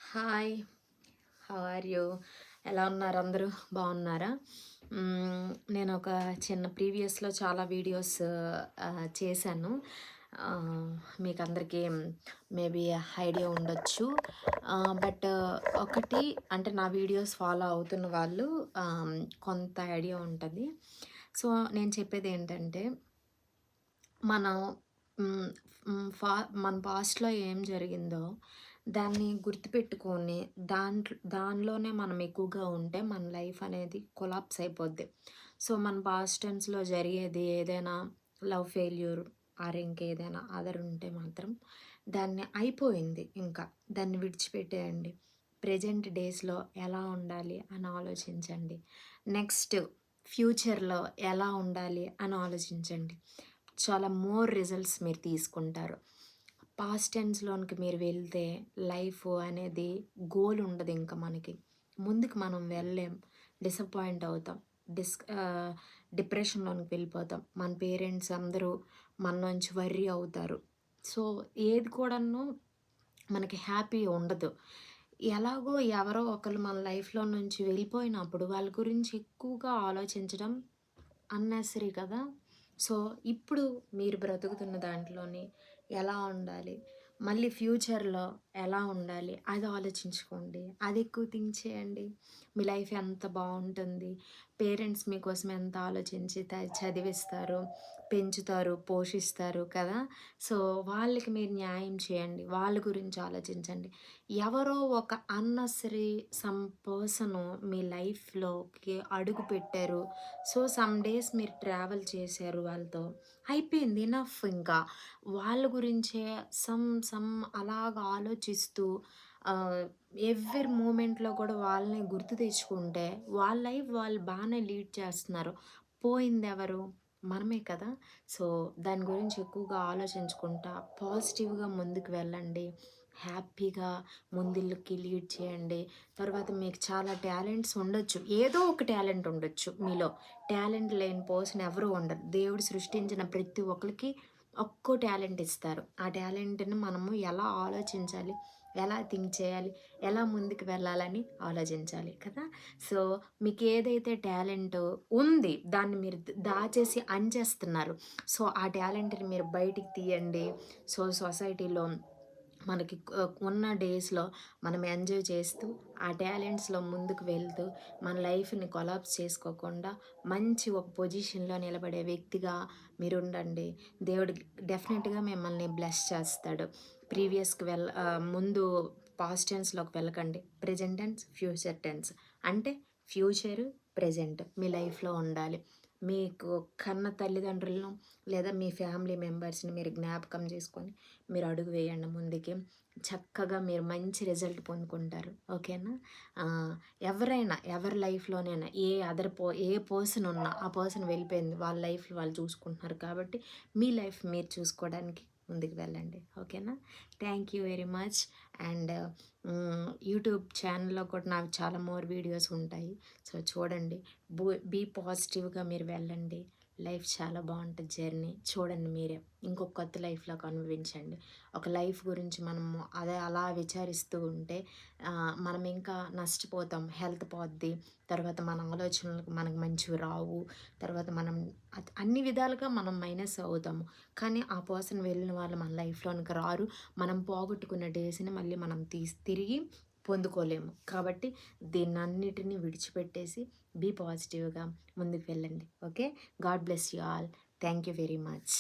Hi! How are you? ఎలా ఉన్నారు అందరూ? బాగున్నారా? నేనొక చిన్న ప్రీవియస్‌లో చాలా వీడియోస్ చేశాను. ఆహ్, మీకందరికీ మేబీ ఐడియా ఉండొచ్చు. బట్ ఒకటి అంటే నా వీడియోస్ ఫాలో అవుతున్న వాళ్ళు కొంత ఐడియా ఉంటది. సో, నేను చెప్పేదేంటంటే మనం హ్మ్. హ్మ్. మన పాస్ట్‌లో ఏం జరిగిందో దాన్ని గుర్తుపెట్టుకొని దానిలోనే మనం ఎక్కువగా ఉంటే మన లైఫ్ అనేది కొలాప్స్ అయిపోద్ది. సో, మన పాస్ట్ టెన్స్‌లో జరిగేది ఏదైనా లవ్ ఫెయిల్యూర్ ఇంకేదైనా అదర్ ఉంటే మాత్రం దాన్ని అయిపోయింది ఇంకా. దాన్ని విడిచిపెట్టేయండి. ప్రెజెంట్ డేస్‌లో ఎలా ఉండాలి అని ఆలోచించండి. నెక్స్ట్ ఫ్యూచర్‌లో ఎలా ఉండాలి అని ఆలోచించండి. చాలా మోర్ రిజల్ట్స్ మీరు తీసుకుంటారు. పాస్ట్ టెన్స్‌లోనికి మీరు వెళ్తే లైఫ్ అనేది గోల్ ఉండదు ఇంక మనకి. ముందుకు మనం వెళ్ళలేం. డిసప్పాయింట్ అవుతాం. ఆహ్, డిప్రెషన్‌లోనికి వెళ్ళిపోతాం. మన పేరెంట్స్ అందరూ మన నుంచి వర్రీ అవుతారు. సో, ఏది కూడాను మనకి హ్యాపీ ఉండదు. ఎలాగో ఎవరో ఒకళ్ళు మన లైఫ్‌లో నుంచి వెళ్ళిపోయినప్పుడు వాళ్ళ గురించి ఎక్కువగా ఆలోచించడం అన్నెసరీ కదా! సో, ఇప్పుడు మీరు బ్రతుకుతున్న దాంట్లోని ఎలా ఉండాలి? మళ్ళీ ఫ్యూచర్‌లో ఎలా ఉండాలి? అది ఆలోచించుకోండి. అది ఎక్కువ థింక్ చేయండి. మీ లైఫ్ ఎంత బావుంటుంది. పేరెంట్స్ మీకోసం ఎంత ఆలోచించి చదివిస్తారు, పెంచుతారు, పోషిస్తారు కదా! సో, వాళ్ళకి మీరు న్యాయం చేయండి. వాళ్ళ గురించి ఆలోచించండి. ఎవరో ఒక అన్నెసరీ పర్సను మీ లైఫ్‌లోకి అడుగుపెట్టారు. సో, సమ్ డేస్ మీరు ట్రావెల్ చేశారు వాళ్ళతో. అయిపోయింది ఇనఫ్ ఇంకా. వాళ్ళ గురించే సమ్ అలాగా ఆలోచిస్తూ ఆహ్, ఎవ్రి మూమెంట్‌లో కూడా వాళ్ళనే గుర్తు తెచ్చుకుంటే వాళ్ళ లైఫ్ వాళ్ళు బానే లీడ్ చేస్తున్నారు. పోయిందెవరు? మనమే కదా! సో, దాని గురించి ఎక్కువగా ఆలోచించకుండా పాజిటివ్‌గా ముందుకు వెళ్ళండి. హ్యాపీగా ముందుకి లీడ్ చేయండి. తర్వాత మీకు చాలా టాలెంట్స్ ఉండొచ్చు. ఏదో ఒక టాలెంట్ ఉండొచ్చు మీలో. టాలెంట్ లేని పర్సన్ ఎవరు ఉండరు. దేవుడు సృష్టించిన ప్రతి ఒక్కళ్ళకి ఒక్కో టాలెంట్ ఇస్తారు. ఆ టాలెంట్‌ని మనము ఎలా ఆలోచించాలి, ఎలా థింక్ చేయాలి, ఎలా ముందుకు వెళ్ళాలని ఆలోచించాలి కదా! సో, మీకేదైతే టాలెంట్ ఉంది, దాన్ని మీరు దాచేసి అంచేస్తున్నారు. సో, ఆ టాలెంట్‌ని మీరు బయటికి తీయండి. సో, సొసైటీలో మనకి ఉన్న డేస్‌లో మనం ఎంజాయ్ చేస్తూ, ఆ టాలెంట్స్‌లో ముందుకు వెళ్తూ, మన లైఫ్‌ని కొలాప్స్ చేసుకోకుండా, మంచి ఒక పొజిషన్‌లో నిలబడే వ్యక్తిగా మీరుండండి. దేవుడు డెఫినెట్‌గా మిమ్మల్ని బ్లెస్ చేస్తాడు. ముందు పాస్ట్ టెన్స్‌లోకి వెళ్ళకండి. Present tense, future tense. అంటే ఫ్యూచరు, ప్రెజెంట్ మీ లైఫ్‌లో ఉండాలి. మీకు కన్న తల్లిదండ్రులను లేదా మీ ఫ్యామిలీ మెంబర్స్‌ని మీరు జ్ఞాపకం చేసుకొని మీరు అడుగు వేయండి ముందుకి. చక్కగా మీరు మంచి రిజల్ట్ పొందుకుంటారు. ఓకేనా? ఆహ్, ఎవరి లైఫ్‌లోనైనా ఏ పర్సన్ ఉన్నా ఆ పర్సన్ వెళ్ళిపోయింది. వాళ్ళ లైఫ్‌లో వాళ్ళు చూసుకుంటున్నారు కాబట్టి మీ లైఫ్ మీరు చూసుకోవడానికి ముందుకు వెళ్ళండి. ఓకేనా? Thank you very much. And YouTube ఛానల్‌లో కూడా నాకు చాలా మోర్ వీడియోస్ ఉంటాయి. సో, చూడండి. బీ పాజిటివ్‌గా మీరు వెళ్ళండి. లైఫ్ చాలా బావుంటది జర్నీ. చూడండి మీరే. ఇంకొక కొత్త లైఫ్‌లోకి అనుభవించండి. ఒక లైఫ్ గురించి మనము అలా విచారిస్తూ ఉంటే మనం ఇంకా నష్టపోతాం. హెల్త్ పోద్ది. తర్వాత మన ఆలోచనలకు మనకు మంచివి రావు. తర్వాత మనం అన్ని విధాలుగా మనం మైనస్ అవుతాము. కానీ ఆ పర్సన్ వెళ్ళిన వాళ్ళు మన లైఫ్‌లోనికి రారు. మనం పోగొట్టుకున్న డేస్‌ని మళ్ళీ మనం తిరిగి పొందుకోలేము. కాబట్టి దీన్నన్నిటిని విడిచిపెట్టేసి బీ పాజిటివ్‌గా ముందుకు వెళ్ళండి. Okay. God bless you all. Thank you very much.